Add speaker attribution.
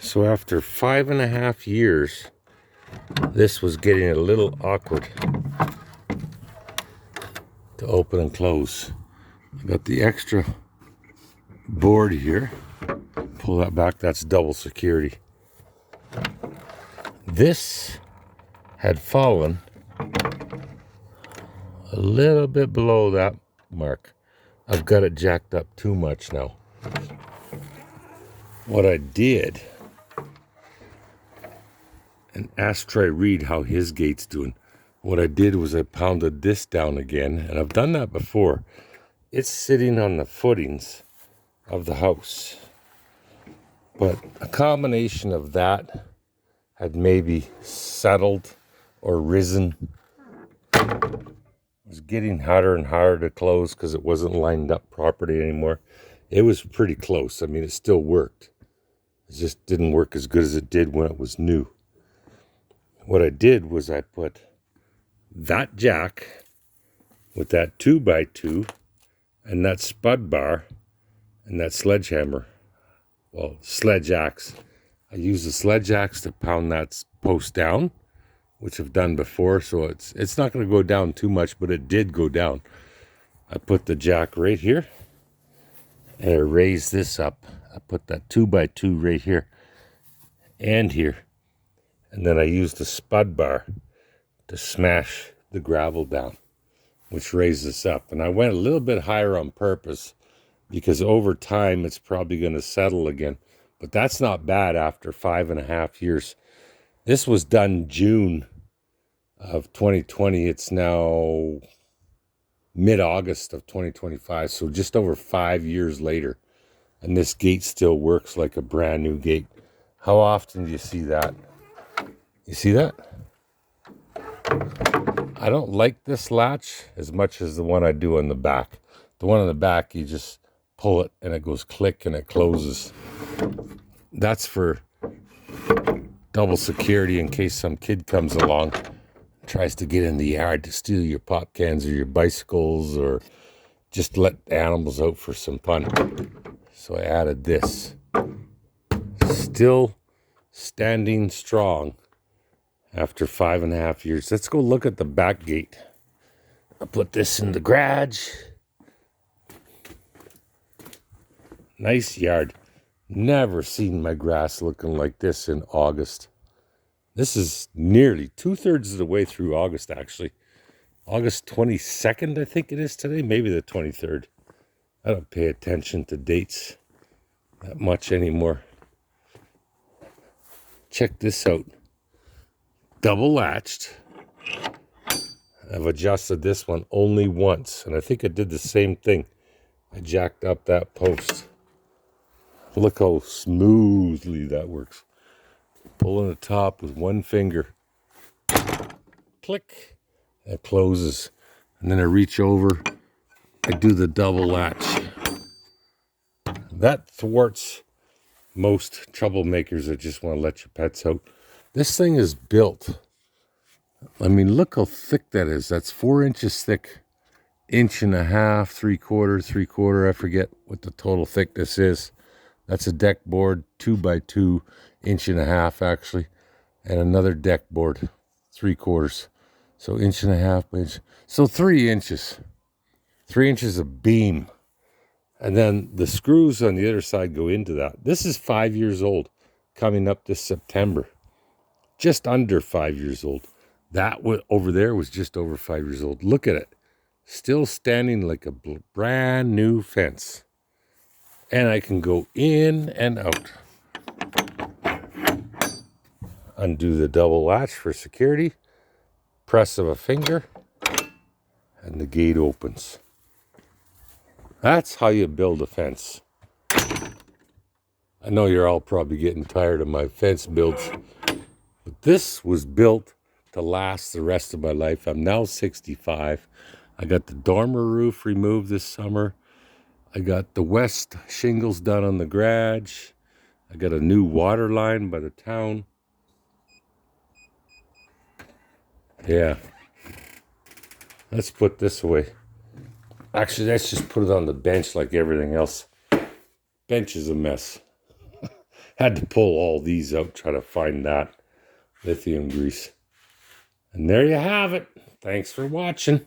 Speaker 1: So after 5.5 years, this was getting a little awkward to open and close. I got the extra board here. Pull that back, that's double security. This had fallen a little bit below that mark. I've got it jacked up too much now. What I did, and ask Troy Reed how his gate's doing. What I did was I pounded this down again, and I've done that before. It's sitting on the footings of the house. But a combination of that had maybe settled or risen. It was getting harder and harder to close because it wasn't lined up properly anymore. It was pretty close. I mean, it still worked. It just didn't work as good as it did when it was new. What I did was I put that jack with that 2x2 and that spud bar and that sledgehammer. Well, sledge axe. I use the sledge axe to pound that post down, which I've done before, so it's not going to go down too much, but it did go down. I put the jack right here, and I raised this up. I put that 2x2 right here and here, and then I used the spud bar to smash the gravel down, which raised this up. And I went a little bit higher on purpose because over time it's probably going to settle again. But that's not bad after 5.5 years. This was done June of 2020. It's now mid-August of 2025, so just over 5 years later. And this gate still works like a brand new gate. How often do you see that? You see that? I don't like this latch as much as the one I do on the back. The one on the back, you just pull it and it goes click and it closes. That's for double security in case some kid comes along, tries to get in the yard to steal your pop cans or your bicycles or just let animals out for some fun. So I added this. Still standing strong after 5.5 years. Let's go look at the back gate. I'll put this in the garage. Nice yard. Never seen my grass looking like this in August. This is nearly 2/3 of the way through August, actually. August 22nd, I think it is today. Maybe the 23rd. I don't pay attention to dates that much anymore. Check this out. Double latched. I've adjusted this one only once, and I think I did the same thing. I jacked up that post. Look how smoothly that works. Pulling the top with one finger. Click. It closes. And then I reach over. I do the double latch. That thwarts most troublemakers that just want to let your pets out. This thing is built. I mean, look how thick that is. That's 4 inches thick. 1.5 inches, 3/4. I forget what the total thickness is. That's a deck board, 2x2, 1.5 inches actually. And another deck board, 3/4. So 1.5 inches. So 3 inches. 3 inches of beam. And then the screws on the other side go into that. This is 5 years old, coming up this September. Just under 5 years old. That over there was just over 5 years old. Look at it. Still standing like a brand new fence. And I can go in and out. Undo the double latch for security. Press of a finger. And the gate opens. That's how you build a fence. I know you're all probably getting tired of my fence builds. But this was built to last the rest of my life. I'm now 65. I got the dormer roof removed this summer. I got the west shingles done on the garage. I got a new water line by the town. Yeah. Let's put this away. Actually, let's just put it on the bench like everything else. Bench is a mess. Had to pull all these out, try to find that lithium grease. And there you have it. Thanks for watching.